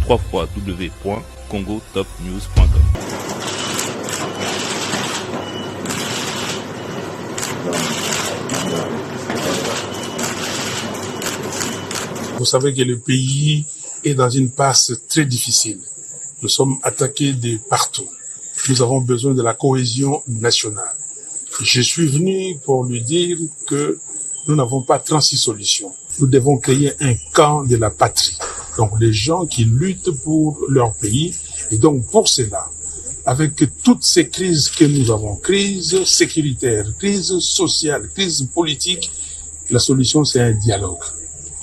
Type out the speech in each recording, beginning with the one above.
www.congotopnews.com. Vous savez que le pays est dans une passe très difficile. Nous sommes attaqués de partout. Nous avons besoin de la cohésion nationale. Je suis venu pour lui dire que nous n'avons pas 36 solutions. Nous devons créer un camp de la patrie. Donc les gens qui luttent pour leur pays. Et donc pour cela, avec toutes ces crises que nous avons, crise sécuritaire, crise sociale, crise politique, la solution c'est un dialogue.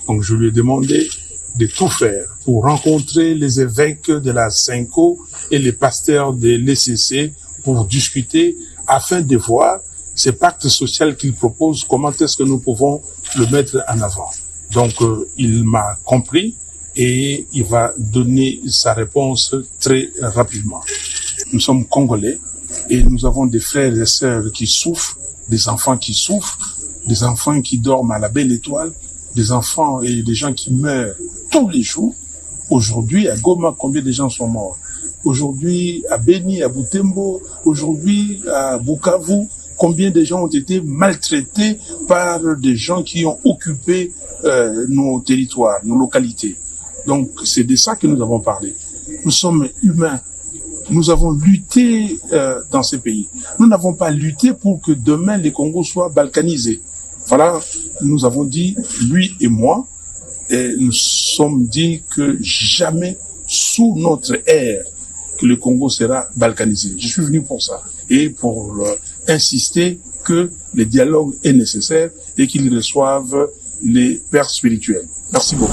Donc je lui ai demandé de tout faire pour rencontrer les évêques de la Cinco et les pasteurs de l'ECC pour discuter afin de voir ce pacte social qu'il propose, comment est-ce que nous pouvons le mettre en avant. Donc il m'a compris et il va donner sa réponse très rapidement. Nous sommes Congolais et nous avons des frères et sœurs qui souffrent, des enfants qui souffrent, des enfants qui dorment à la belle étoile, des enfants et des gens qui meurent tous les jours. Aujourd'hui, à Goma, combien de gens sont morts? Aujourd'hui, à Beni, à Butembo, aujourd'hui, à Bukavu, combien de gens ont été maltraités par des gens qui ont occupé nos territoires, nos localités. Donc, c'est de ça que nous avons parlé. Nous sommes humains. Nous avons lutté dans ces pays. Nous n'avons pas lutté pour que demain, les Congos soient balkanisés. Voilà, nous avons dit, lui et moi, et nous sommes dit que jamais sous notre ère que le Congo sera balkanisé. Je suis venu pour ça et pour insister que le dialogue est nécessaire et qu'ils reçoivent les pères spirituels. Merci beaucoup.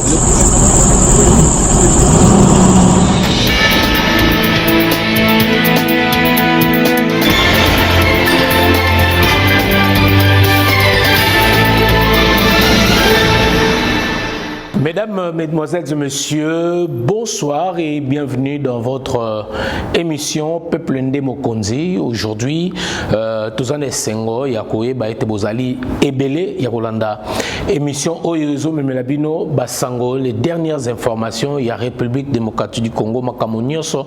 Mesdames, Mesdemoiselles et Messieurs, bonsoir et bienvenue dans votre émission Peuple Ndé Mokonzi. Aujourd'hui, Tozane Sengo, Yakoye, Baete Bozali, Ebele, Yakolanda. Émission Oyezo Memelabino, Basango, les dernières informations, il y a République démocratique du Congo, Makamonioso,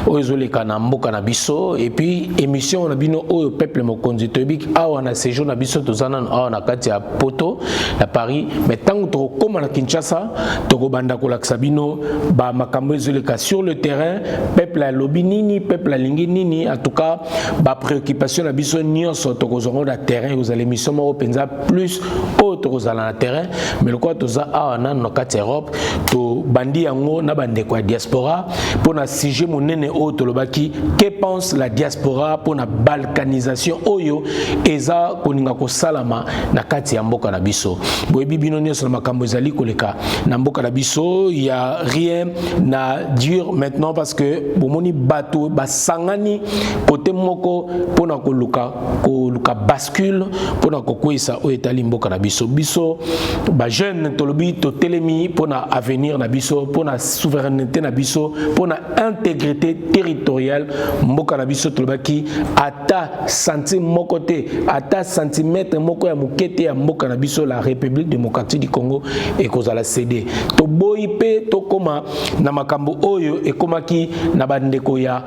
Oyezo le Kanambo Kanabiso, et puis émission Nabino Oyo Peuple Mokonzi, Tobik, Awana Sejo Nabiso, Tozanan, Awana Katia Poto, à Paris, mais tant que comme à Kinshasa, Tokobanda Kolaksabino, ba makambo ezoleka sur le terrain, peuple a lobi nini, peuple a lingi nini, en tout cas, ba préoccupation na biso nyonso tokozongo na terrain, vous allez mission mo penza plus autre aux na terrain, mais le quoi toza awana no kati Europe, to bandi yango na bande kwa diaspora, pour na sujet monene autre lobaki, que pense la diaspora pour na balkanisation oyo eza koninga ko salama na kati ya mboka na biso. Boyebi bino nyonso na makambo ezali koleka na mboka na biso, il y a rien à dire maintenant parce que bomoni bato basangani côté moko pona ko luka bascule pona ko kwisa o etali mboka na biso ba jeune tolobi to telemi pona avenir na biso, pona souveraineté na biso, pona intégrité territoriale mboka na biso tolobaki ata centime moko te, ata centimètre moko ya mokete ya mboka na biso la République démocratique du Congo et kozala CD to boipe to koma na makambo oyo e komaki na bandeko ya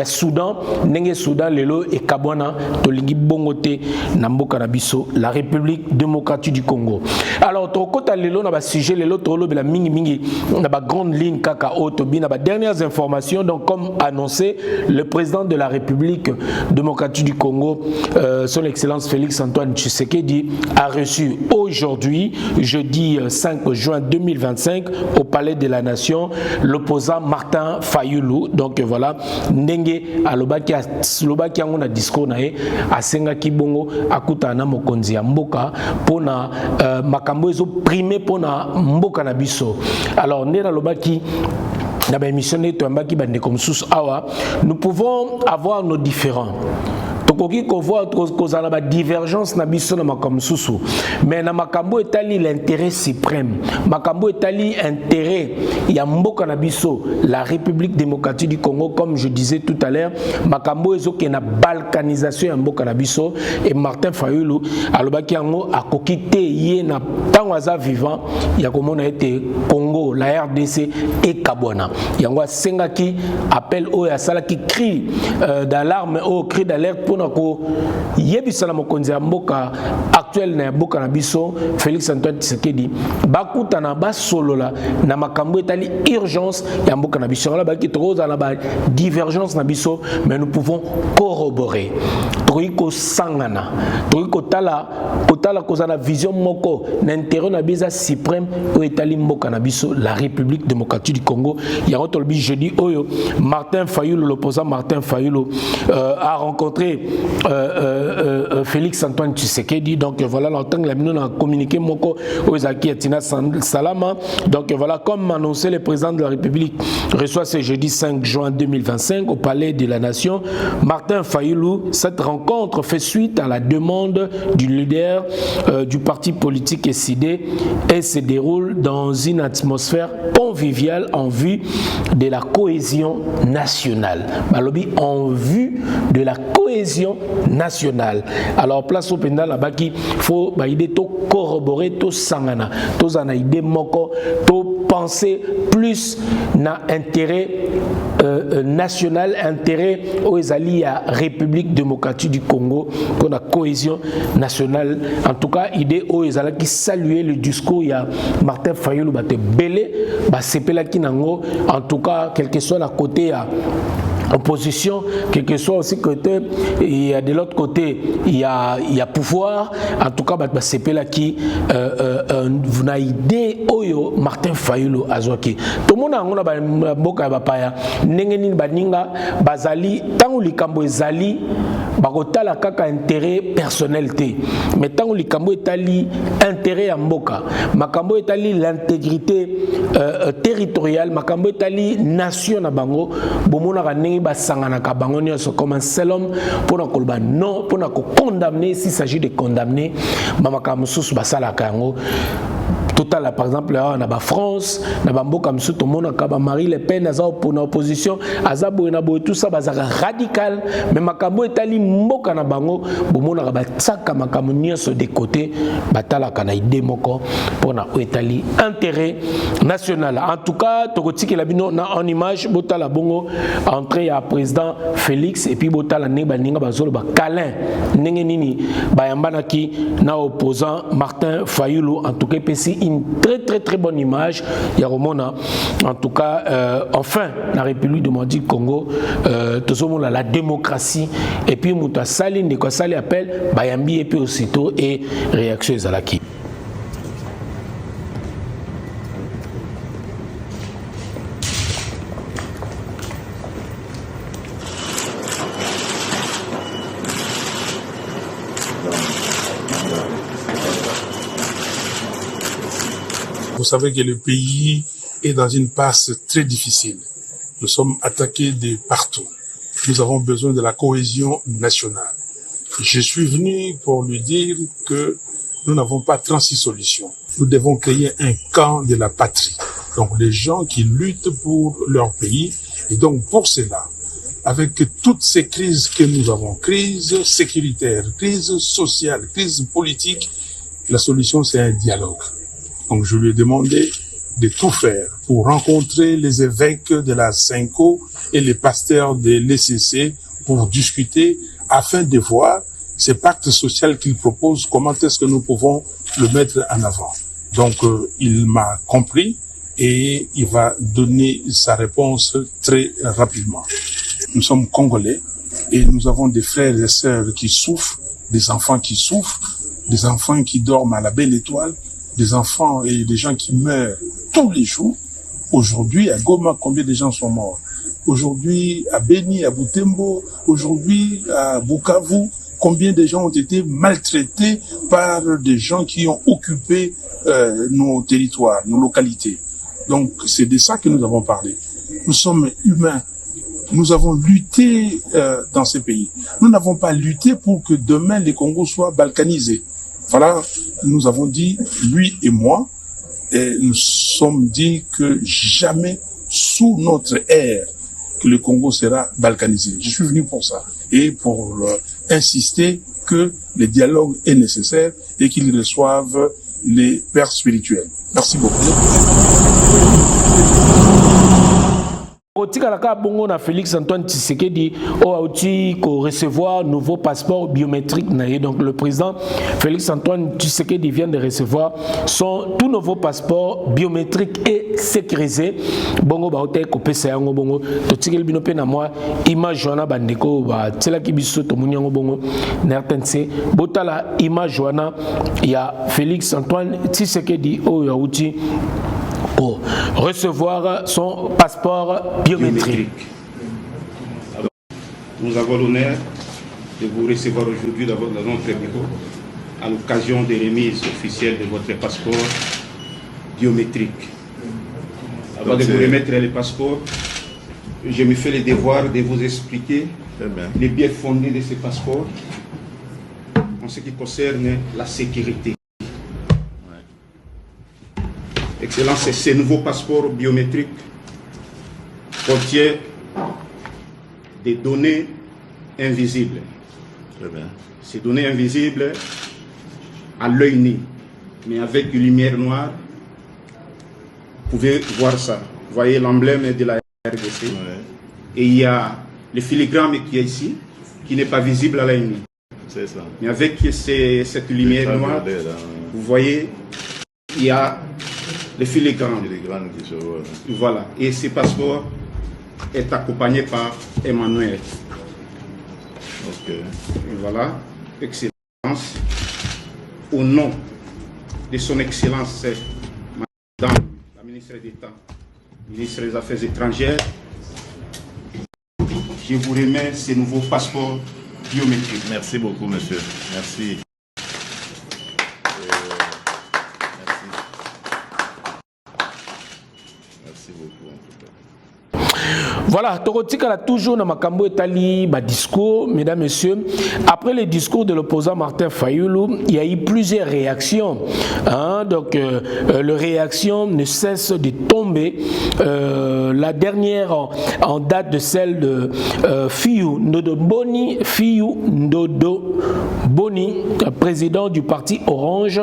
Soudan ndenge Soudan lelo e kabwana to lingi bongo te na mboka na biso la République démocratique du Congo. Alors to kota lelo na ba sujet lelo to lobela mingi na ba grande ligne kaka auto bina ba dernières informations. Donc comme annoncé, le président de la République démocratique du Congo, son excellence Félix Antoine Tshisekedi, a reçu aujourd'hui, jeudi 5 juin 2025, au Palais de la Nation, l'opposant Martin Fayulu. Donc voilà, ndenge alobaki yango na discours na ye asenga kibongo akuta na mokonzi ya mboka pona makambo ezo primé pona mboka na biso. Alors ndena alobaki na ba émission neto ambaki bande comme sous awa, nous pouvons avoir nos différends. Tokoki ko voir kozala ba divergence na biso na makambo susu, mais na makambo etali l'intérêt suprême, makambo etali intérêt ya mboka na biso la République démocratique du Congo, comme je disais tout à l'heure, makambo ezoke na balkanisation ya mboka na biso. Et Martin Fayulu alobaki yango akoki te ye na tant aza vivant ya komona ete Congo la RDC et Kabwana yango sengaki appel o ya sala qui crie d'alarme au cri d'alerte pour nako yebisa na mokonzi ya mboka actuel na mboka na biso Félix Antoine Tshisekedi bakutana basolola na makambo etali urgence ya mboka na biso la baki tokoza na ba divergence na biso mais nous pouvons corroborer toiko sangana toiko tala kozana vision moko na intérêt na biza suprême o etali mboka na biso la République démocratique du Congo ya rotolbi jeudi oyo Martin Fayulu l'opposant Martin Fayulu a rencontré Félix Antoine Tshisekedi donc voilà l'entend la nous a communiqué moko Ozaki Atina Salama donc voilà comme annoncé le président de la République reçoit ce jeudi 5 juin 2025 au palais de la Nation Martin Fayulu. Cette rencontre fait suite à la demande du leader du parti politique SID et se déroule dans une atmosphère conviviale en vue de la cohésion nationale. Balobi en vue de la cohésion nationale. Alors place au pénal là-bas qu'il faut aider to corroborer to sangana to zana idée moko to penser plus na intérêt national intérêt aux alliés à République démocratique du Congo pour la cohésion nationale. En tout cas idée aux alliés qui saluer le discours il y a Martin Fayulu bate belé ba sepela kinango en tout cas quel que soit la côté à opposition, quel que soit aussi côté, il y a de l'autre côté, il y a pouvoir. En tout cas, c'est là qui vous n'avez idée oyo Martin Fayulu azwaki. Tout le monde a ngona boka bapaya. Nengeni baninga bazali tangu likambo ezali bakotala kaka intérêt personnel te. Mais tangu likambo etali intérêt ya mboka, makambo etali l'intégrité territoriale, makambo etali nation na bango, bomona kanengi basangana ka bango nyonso comme un seul homme pour na kolba non pour na condamner s'il s'agit de condamner mamaka mususu basala kango. Total, par exemple, là, on a France, on a Mboka Msou, tout le monde a Marie Le Pen, pour l'opposition, tout ça, c'est radical. Mais Makambo est allé Mboka na bango, Boumona a Tsaka Makamonia sur des côtés, Batala Kanaïde Moko, pour na Oetali, intérêt national. En tout cas, Tokoti Kelabino, en image, Botala Bongo, entrée à président Félix, et puis Botala Neba Ninga Bazolo, Kalin, Nengenini, Bayambanaki, na opposant Martin Fayulu, en tout cas, PC. Une très bonne image. Il y a Romona, en tout cas, enfin, la République démocratique du Congo, la démocratie, et puis Mouta Saline, de quoi ça appelle, Bayambi, et puis aussitôt, et réaction Zalaki. Vous savez que le pays est dans une passe très difficile. Nous sommes attaqués de partout. Nous avons besoin de la cohésion nationale. Je suis venu pour lui dire que nous n'avons pas 36 solutions. Nous devons créer un camp de la patrie. Donc les gens qui luttent pour leur pays. Et donc pour cela, avec toutes ces crises que nous avons, crise sécuritaire, crise sociale, crise politique, la solution c'est un dialogue. Donc je lui ai demandé de tout faire pour rencontrer les évêques de la Cinco et les pasteurs de l'ECC pour discuter afin de voir ce pacte social qu'il propose, comment est-ce que nous pouvons le mettre en avant. Donc il m'a compris et il va donner sa réponse très rapidement. Nous sommes Congolais et nous avons des frères et sœurs qui souffrent, des enfants qui souffrent, des enfants qui dorment à la belle étoile, des enfants et des gens qui meurent tous les jours. Aujourd'hui, à Goma, combien de gens sont morts? Aujourd'hui, à Beni, à Butembo, aujourd'hui, à Bukavu, combien de gens ont été maltraités par des gens qui ont occupé nos territoires, nos localités. Donc, c'est de ça que nous avons parlé. Nous sommes humains. Nous avons lutté dans ces pays. Nous n'avons pas lutté pour que demain les Congos soient balkanisés. Voilà, nous avons dit, lui et moi, et nous sommes dit que jamais sous notre ère que le Congo sera balkanisé. Je suis venu pour ça et pour insister que le dialogue est nécessaire et qu'ils reçoivent les pères spirituels. Merci beaucoup. Otikalaka bongo na Félix Antoine Tshisekedi ko recevoir nouveau passeport biométrique naie. Donc le président Félix Antoine Tshisekedi vient de recevoir son tout nouveau passeport biométrique et sécurisé. Bongo ba hotel ko pesa yango bongo totikeli bino pe na moi image wana bandeko ba tela ki biso to munyango bongo na RTNC botala image wana ya Félix Antoine Tshisekedi ya uti pour recevoir son passeport biométrique. Alors, nous avons l'honneur de vous recevoir aujourd'hui dans notre bureau à l'occasion des remises officielles de votre passeport biométrique. Avant de vous remettre le passeport, je me fais le devoir de vous expliquer les biais fondés de ce passeport en ce qui concerne la sécurité. Excellence, ce nouveau passeport biométrique contient des données invisibles. Ces données invisibles à l'œil nu, mais avec une lumière noire, vous pouvez voir ça. Vous voyez l'emblème de la RDC. Et il y a le filigrane qui est ici, qui n'est pas visible à l'œil nu. C'est ça. Mais avec cette lumière noire, vous voyez, il y a le filigrane qui se voit. Voilà. Et ce passeport est accompagné par Emmanuel. Ok. Et voilà. Excellence. Au nom de son Excellence, Madame la ministre d'État, ministre des Affaires étrangères, je vous remets ce nouveau passeport biométrique. Merci beaucoup, monsieur. Merci. Voilà, Torotika a toujours dans Makambo Etali, discours, mesdames, messieurs. Après le discours de l'opposant Martin Fayoulou, il y a eu plusieurs réactions. Donc, les réactions ne cessent de tomber. La dernière en date de celle de Fiyou Ndodo Boni, président du parti Orange,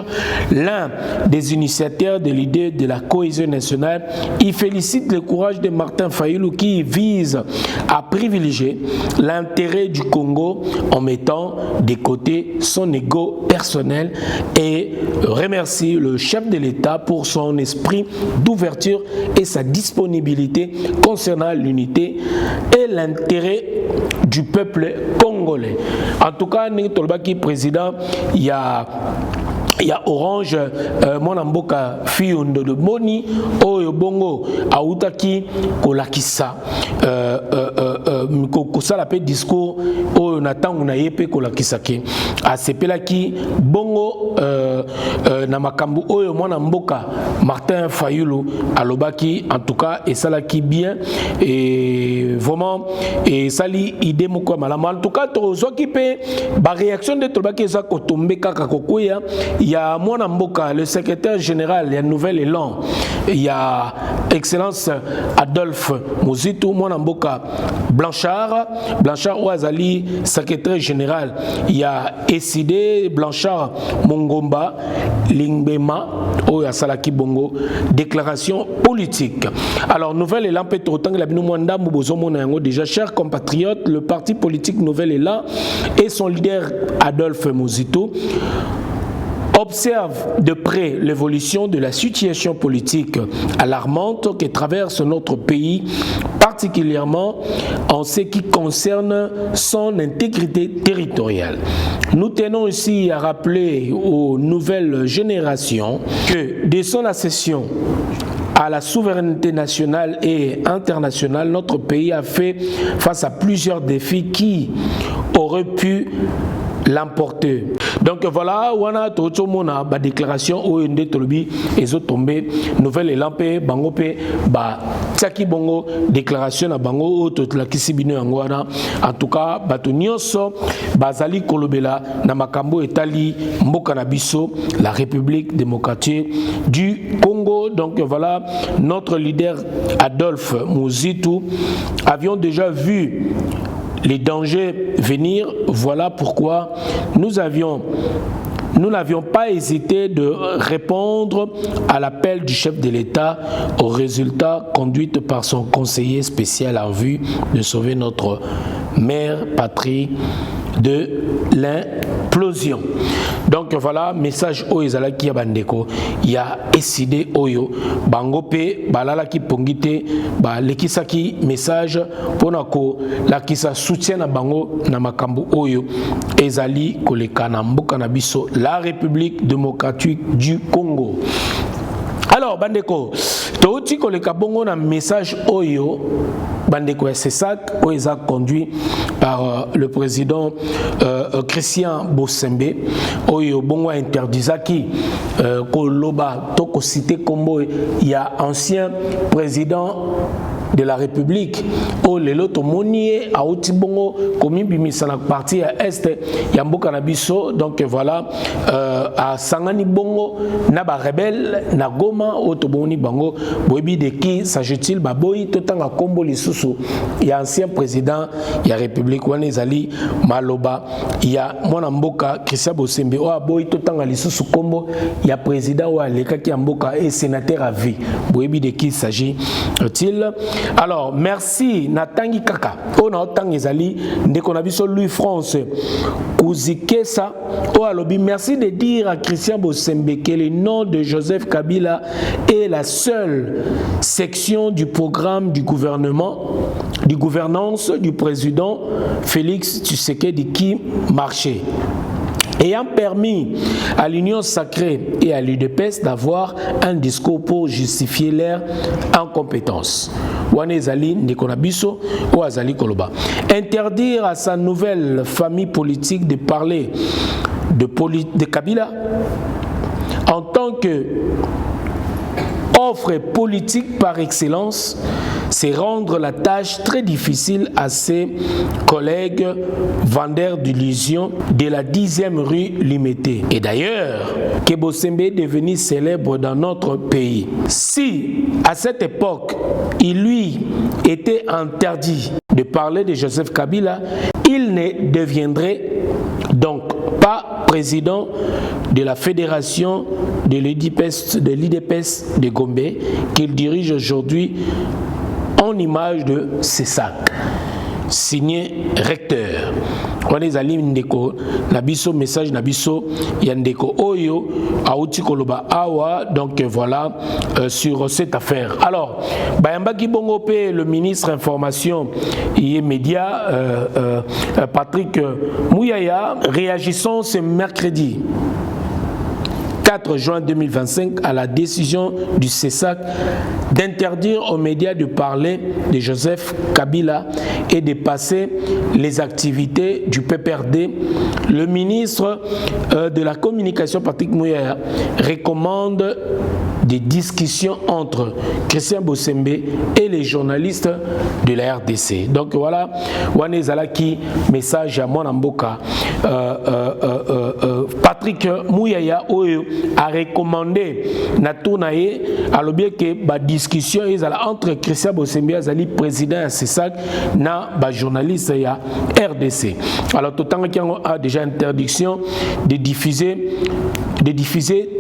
l'un des initiateurs de l'idée de la cohésion nationale. Il félicite le courage de Martin Fayoulou qui vise à privilégier l'intérêt du Congo en mettant de côté son ego personnel et remercie le chef de l'État pour son esprit d'ouverture et sa disponibilité concernant l'unité et l'intérêt du peuple congolais. En tout cas, Tolbaki président, il y a Orange, Monamboka Fiyou Ndodo Boni, Oyo Bongo, Aoutaki, Kolakisa, Kosala pe discours, Oyo Natangu na Yepe Kolakisaki, Asepelaki, Bongo, Namakambu, Oyo Monamboka, Martin Fayoulou, Alobaki, en tout cas, et Salaki bien, et vraiment, et Sali idée moko malama. En tout cas, Tozoki pe, réaction de Tolbaki Zako Tombe Kakakokoya, il y a Mwana Mboka, le secrétaire général, il y a Nouvel Élan, il y a Excellence Adolphe Mozitou, Mwana Mboka Blanchard Ouazali, secrétaire général, il y a Essidé Blanchard Mongomba, Lingbema, Oya Salaki Bongo, déclaration politique. Alors, Nouvel Élan, Petrotang, la Binouanda, Moubozomo Nango, déjà, chers compatriotes, le parti politique Nouvel Élan et son leader Adolphe Mozitou observe de près l'évolution de la situation politique alarmante qui traverse notre pays, particulièrement en ce qui concerne son intégrité territoriale. Nous tenons ici à rappeler aux nouvelles générations que dès son accession à la souveraineté nationale et internationale, notre pays a fait face à plusieurs défis qui auraient pu l'emporter. Donc voilà, on a tout mona ba déclaration OND Tolobi et autres tombés nouvelle élan pe bango pe ba tsaki bongo déclaration na bango toute la kisibino ngwana. En tout cas, bato nyonso bazali kolobela na makambo etali mboka na biso la République démocratique du Congo. Donc voilà, notre leader Adolphe Mozitou avions déjà vu les dangers venir. Voilà pourquoi nous avions nous n'avions pas hésité de répondre à l'appel du chef de l'État aux résultats conduits par son conseiller spécial en vue de sauver notre mère patrie de l'implosion. Donc voilà, message au Ezalaki Bandeko, il y a décidé Oyo, Bangope, Balala ki pongite, Lekisaki message, Ponako, la kisa soutient à Bango, Namakambu Oyo, Ezali Kolekana Mbukanabiso, la République démocratique du Congo. Alors, Bandeko, Touti Koleka Bongo na message Oyo, Bandeko SESAC, Oeza conduit par le président Christian Bosembe, Oyo Bongo interdisaki, Koloba, Toko Cité Kombo, il y a ancien président de la République, au Leloto Monier, à Outibongo, comme Bimisana parti à Est, Yamboka Nabiso, donc voilà, à Sangani Bongo, Naba Rebel, Nagoma, Otoboni Bango, Boebi de qui s'agit-il, Baboy, Totanga Kombo Lisusu, il y a ancien président, il y a République, Wanezali, Maloba, il y a Mwanamboka, Christian Bosembe, Oa Boy, Totanga Lisusu Kombo, il y a président Oa Lekaki Amboka et sénateur à vie, Boebi de qui s'agit-il? Alors, merci Natangi Kaka. On a autant ezali Ndekonabiso Louis France Kouzikesa. Oh alobi, merci de dire à Christian Bosembe que le nom de Joseph Kabila est la seule section du programme du gouvernement, du gouvernance du président Félix Tshisekedi qui marchait, ayant permis à l'Union sacrée et à l'UDPS d'avoir un discours pour justifier leur incompétence. Interdire à sa nouvelle famille politique de parler de Kabila en tant que offre politique par excellence, c'est rendre la tâche très difficile à ses collègues vendeurs d'illusions de la 10e rue Limité. Et d'ailleurs, que Bosembe est devenu célèbre dans notre pays. Si, à cette époque, il lui était interdit de parler de Joseph Kabila, il ne deviendrait donc pas président de la fédération de l'IDPS de Gombe qu'il dirige aujourd'hui en image de SESAC, signé recteur. On est allé ndeko nabiso message nabiso yandeko oyo auti koloba awa, donc voilà sur cette affaire. Alors bayambaki bongo pe le ministre information et médias Patrick Mouyaya, réagissant ce mercredi 4 juin 2025 à la décision du CESAC d'interdire aux médias de parler de Joseph Kabila et de passer les activités du PPRD. Le ministre de la Communication, Patrick Mouyaya, recommande des discussions entre Christian Bosembe et les journalistes de la RDC. Donc voilà, Wane Zalaki, message à Mwanamboka. Patrick Mouyaya a recommandé Natounaye à l'objet que la discussion entre Christian Bosembe et président de CESAC na journaliste ya RDC. Alors tout le temps a déjà interdiction de diffuser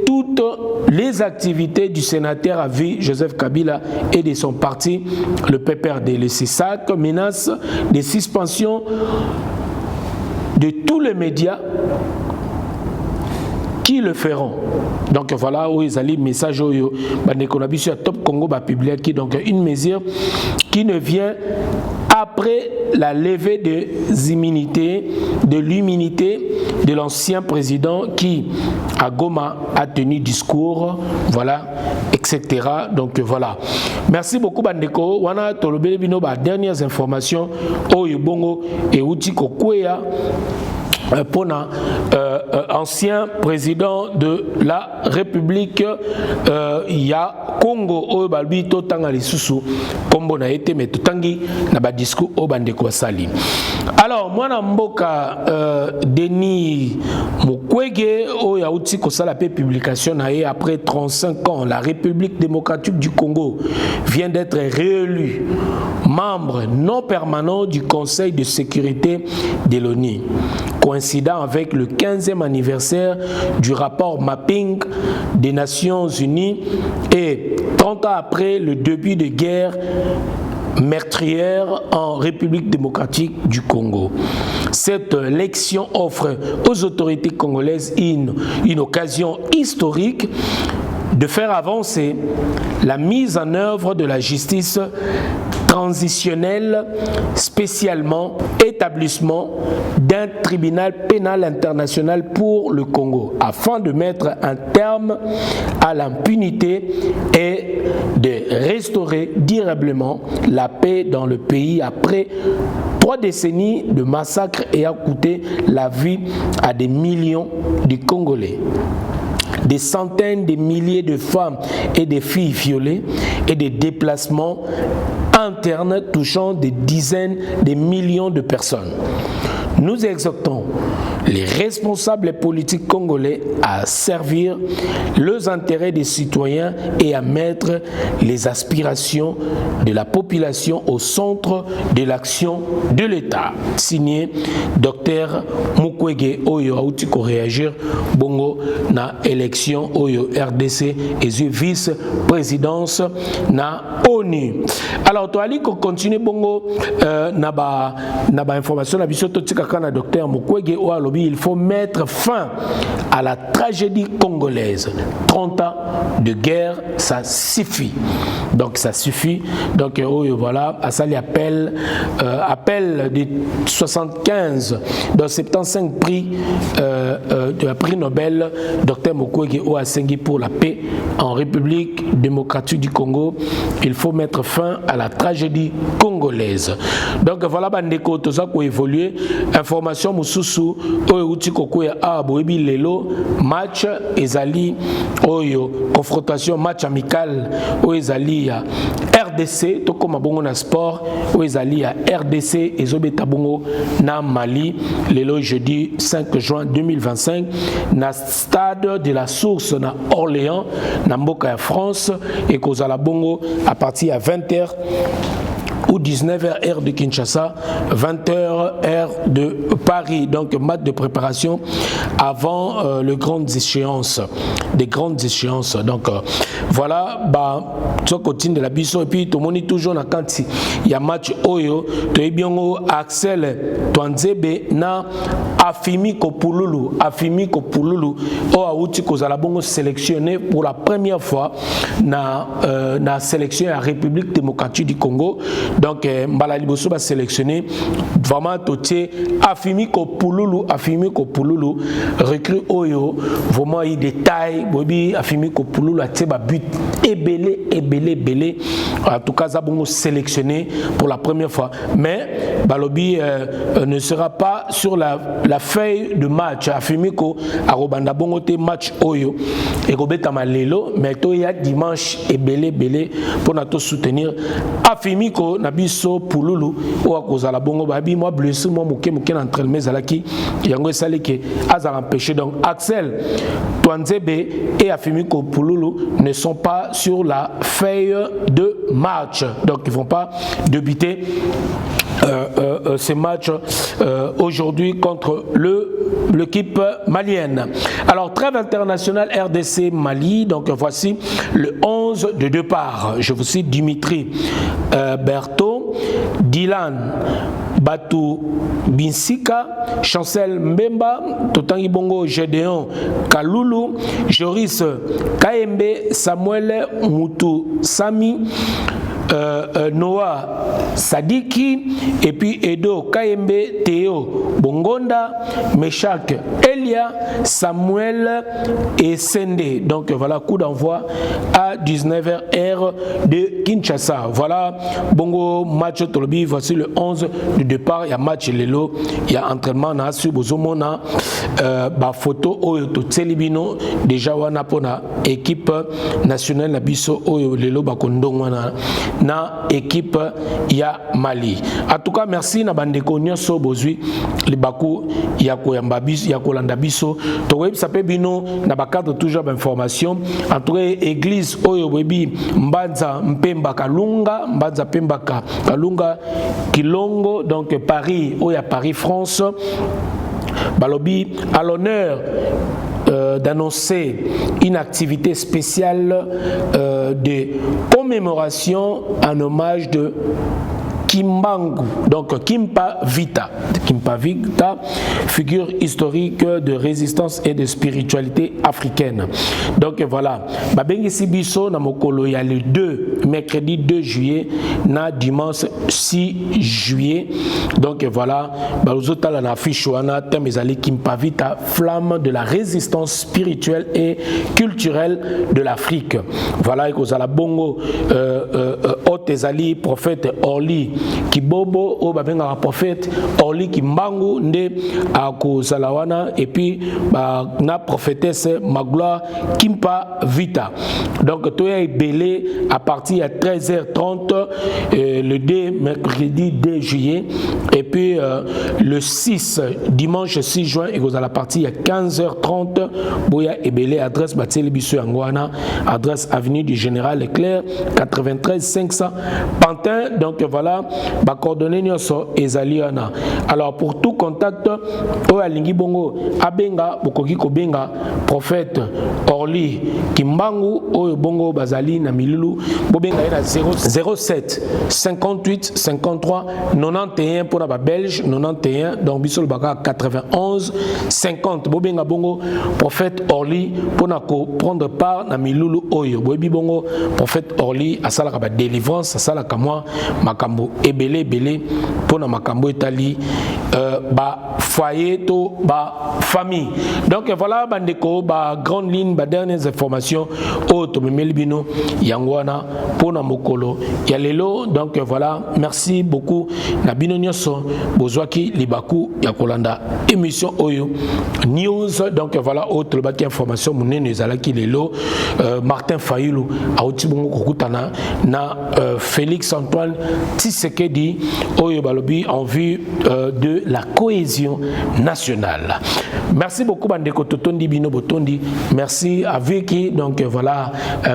toutes les activités du sénateur à vie Joseph Kabila et de son parti, le PPRD. Le CESAC menace de suspension de tous les médias qui le feront. Donc voilà où ils allaient message au Top Congo va publier qui donc une mesure qui ne vient après la levée des immunités, de l'immunité de l'ancien président qui à Goma a tenu discours, voilà, etc. Donc voilà. Merci beaucoup Bandeko. Wana tolobele bino ba dernières informations au Yubongo et Utiko Kwea. Pona, ancien président de la République ya Congo au balbi totanga lisusu kombo na été mais totangi na ba discours au bandeko sali. Alors mwana mboka Denis Mukwege o ya uti ko sala pe publication na ye après 35 ans la République démocratique du Congo vient d'être réélue membre non permanent du Conseil de sécurité de l'ONU. coïncidant avec le 15e anniversaire du rapport Mapping des Nations Unies et 30 ans après le début de guerre meurtrière en République démocratique du Congo. Cette élection offre aux autorités congolaises une occasion historique de faire avancer la mise en œuvre de la justice transitionnelle, spécialement établissement d'un tribunal pénal international pour le Congo, afin de mettre un terme à l'impunité et de restaurer durablement la paix dans le pays après 3 décennies de massacres ayant coûté la vie à des millions de Congolais. Des centaines de milliers de femmes et de filles violées et des déplacements internes touchant des dizaines de millions de personnes. Nous exhortons les responsables politiques congolais à servir les intérêts des citoyens et à mettre les aspirations de la population au centre de l'action de l'État. Signé Dr Mukwege Oyo Aouti ko réagir bongo na élection Oyo RDC et vice-présidence na ONU. Alors to ali ko continue bongo na ba information na biso to tika na Dr Mukwege Oyo. Il faut mettre fin à la tragédie congolaise. 30 ans de guerre, ça suffit. Donc ça suffit. Donc voilà, à ça l'appel de 75, dans 75 prix de la prix Nobel, Dr Mukwege Oasengi pour la paix en République démocratique du Congo. Il faut mettre fin à la tragédie congolaise. Donc voilà, bandeko toza ko évoluer. Information mususu outi kokuya aboyebi lelo match ezali oyo confrontation match amical oyo ezali ya RDC tokoma bongo na sport oyo ezali ya RDC ezobeta bongo na Mali lelo jeudi 5 juin 2025 na stade de la Source na Orléans na mboka ya France et kozala bongo à partir à 20h ou 19h heure de Kinshasa, 20h heure de Paris. Donc match de préparation avant les grandes échéances, des grandes échéances. Donc voilà, bah tu continue de la biso et puis tout le monde toujours na quand il y a match Oyo, tu es bien Axel Twanzebe na Afimi Kopululu o auti kozala bongo sélectionné pour la première fois na sélection à République démocratique du Congo. Donc Mbala Liboso va sélectionner vraiment Totier Afimi Kopululu recrue Oyo vraiment il détaille bobi Afimi Kopululu a teba but belé en tout cas ça bongo sélectionné pour la première fois mais Balobi ne sera pas sur la feuille de match Afimi Ko arobanda bongo te match Oyo et Robeta Malelo mais to ya dimanche belé pour nato soutenir Afimi Ko Nabiso Pululu ou akozala bongo babi moi blessé moi moké na entraînement zalaki yango esali ke azala empêché donc Axel Twanzebe et Afimi Kopululu ne sont pas sur la feuille de match donc ils vont pas débuter ces matchs aujourd'hui contre l'équipe malienne. Alors trêve internationale RDC Mali, donc voici le 11 de départ. Je vous cite Dimitri Berthaud, Dylan Batou Binsika, Chancel Mbemba, Totangi Bongo Gédéon Kaloulou, Joris Kaembe, Samuel Moutou Sami, Noah Sadiki et puis Edo Kaembe Théo Bongonda, Meshak Elia, Samuel et Sende. Donc voilà, coup d'envoi à 19h heure de Kinshasa. Voilà, Bongo match Tolobi, voici le 11 du départ. Il y a match Lelo, il y a entraînement na sur Bozomona, photo Oyo Tselibino, déjà wana pona équipe nationale na biso Oyo Lelo Bakondongo na équipe ya Mali. En tout cas, merci na bandeko nyonso bozwi le baku ya koyamba biso ya kolanda biso. To web ça peut bino na bakadre toujours d'information. En tout cas, église Oyo webi Mbanza Mpemba Kalunga, Mbanza Pemba Kalunga Kilongo, donc Paris, Oya Paris France. Balobi, à l'honneur d'annoncer une activité spéciale de commémoration en hommage de Kimbangu, donc Kimpa Vita. Kimpa Vita, figure historique de résistance et de spiritualité africaine. Donc voilà, Babengi Sibiso na mokolo ya le 2, mercredi 2 juillet, na dimanche 6 juillet. Donc voilà, Balozota la affiche wana thème ezali Kimpa Vita, flamme de la résistance spirituelle et culturelle de l'Afrique. Voilà, ekozala bongo Otezali prophète Orly Kibobo o babenga prophète Orly Kimbangu nde akozalawana et puis na prophétesse Magloire Kimpa Vita. Donc tout est belé à partir de 13h30 le 2 mercredi 2 juillet et puis le 6 dimanche 6 juin et vous à la partie à 15h30 boya et belé adresse Batieli Biso Angwana, adresse avenue du Général Leclerc 93 500 Pantin. Donc voilà, ba coordonnées nyoso ezaliana. Alors pour tout contact o alingi bongo abenga bokoki ko benga prophète Orly Kimbangu o bongo bazali na milulu bobenga na 07 58 53 91 pour la belge 91 donc bisol baka 91 50 bobenga bongo prophète Orly pour na ko prendre part na milulu oyo boyebi bongo prophète Orly asala ka ba délivrance asala ka moi makambo ebele pour na makambo etali ba foyer to ba famille. Donc voilà bandeko ba grande ligne ba dernières informations au to melbino yangwana pour na mokolo ya lelo. Donc voilà, merci beaucoup na bino nyoso bozwaki libaku ya kolanda émission oyo news. Donc voilà autre baki information munene ezalaki lelo Martin Fayulu auti bongo kokutana na Félix Antoine Tshisekedi oyo balobi en vue de la cohésion nationale. Merci beaucoup bandeko totondi bino botondi. Merci à Vicky donc voilà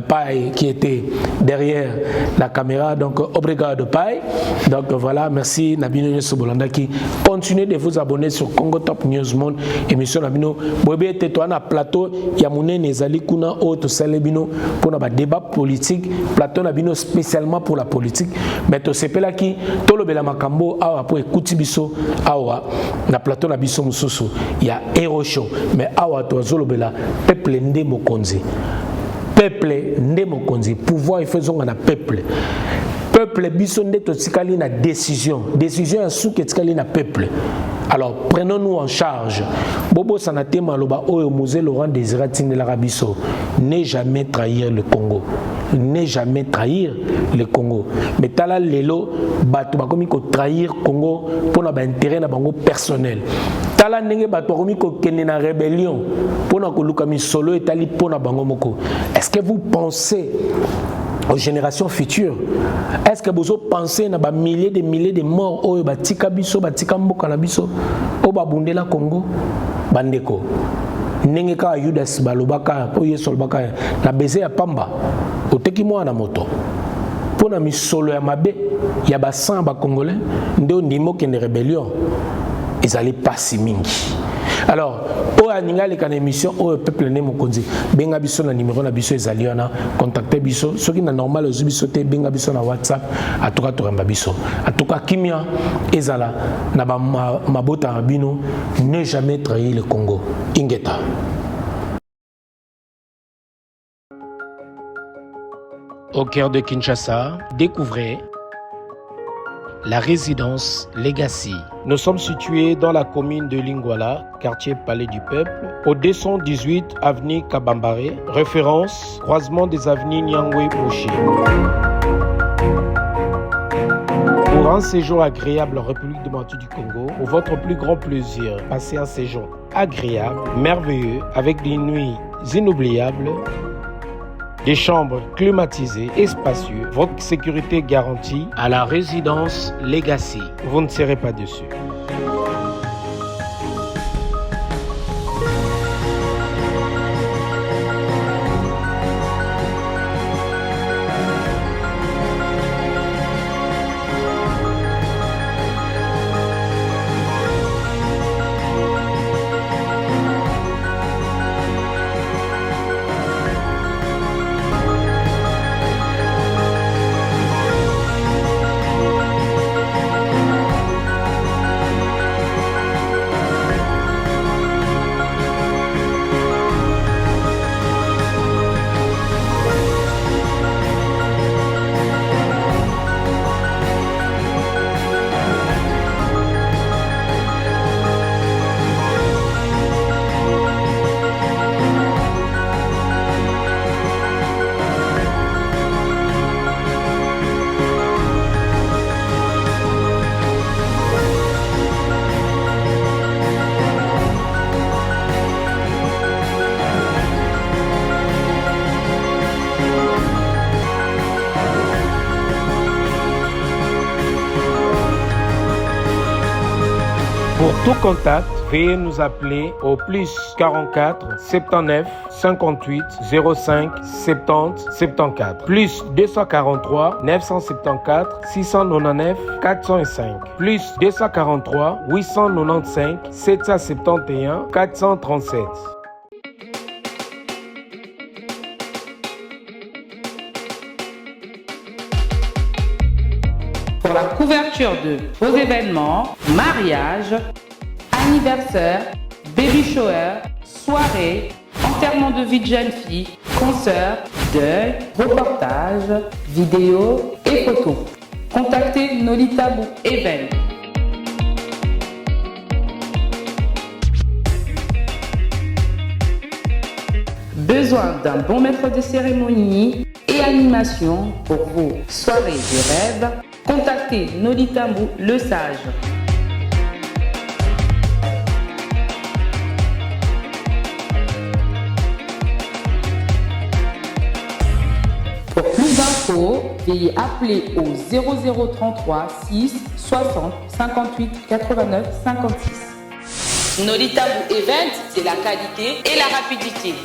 Pai qui était derrière la caméra donc obrigado Pai. Donc voilà, merci Nabino Nyoso Bolandaki. Continuez de vous abonner sur Congo Top News Monde émission Nabino bobe teto na plateau ya munene ezali kuna auto salebino pour na débat politique plateau Nabino spécialement pour la politique mais to sepela ki tolobela makambo awa pour écouter biso awa na plateau na biso mususu ya Hero Show mais awa to zolobela peuple nde mokonzi pouvoir il faut zonga na peuple biso nde to tikali na décision ya souke tikali na peuple. Alors prenons-nous en charge. Bobo Sanate Maloba Oyo Mosé Laurent Désiré Tindela Rabiso, ne jamais trahir le Congo. Ne jamais trahir le Congo. Mais tala lelo bato bakomi ko trahir Congo pour na ba intérêt na bango personnel. Tala ndenge bato bakomi ko kende na rébellion pour na ko luka misolo etali pour na bango moko. Est-ce que vous pensez aux générations futures? Est-ce que vous pensez à des milliers de morts au Batika Biso, Batika Mboka na Biso, au Babundela Congo, Bandeko, Nengeka Yudas Balobaka, Oye Solbaka, na baiser à Pamba, au Tekimo na moto. Pour na misolo ya mabe, ya basan ba Congolais, ndeo ndimo kende rébellion, ils allaient passer mingi. Alors, au aninga les émission au peuple né mokonzi benga biso na numéro na biso ezaliana contacter biso ce qui na normal aux biso te benga biso na WhatsApp atuka to ramba biso atuka kimia ezala na ba mabota bino ne jamais trahir le Congo ingeta. Au cœur de Kinshasa, découvrez la résidence Legacy. Nous sommes situés dans la commune de Lingwala, quartier Palais du Peuple, au 218 avenue Kabambare, référence croisement des avenues Nyangwe-Boucher. Pour un séjour agréable en République démocratique du Congo, pour votre plus grand plaisir, passez un séjour agréable, merveilleux, avec des nuits inoubliables, des chambres climatisées et spacieuses, votre sécurité garantie à la résidence Legacy. Vous ne serez pas déçus. Pour tout contact, veuillez nous appeler au plus 44 79 58 05 70 74 plus 243 974 699 405 plus 243 895 771 437. Pour la couverture de vos événements, mariage, anniversaire, baby shower, soirée, enterrement de vie de jeune fille, concert, deuil, reportage, vidéo et photos. Contactez Nolita Bou Event. Besoin d'un bon maître de cérémonie et animation pour vos soirées de rêve? Contactez Nolita Bou le Sage. Pour plus d'infos, veuillez appeler au 0033 6 60 58 89 56. Nolita Bou Event, c'est la qualité et la rapidité.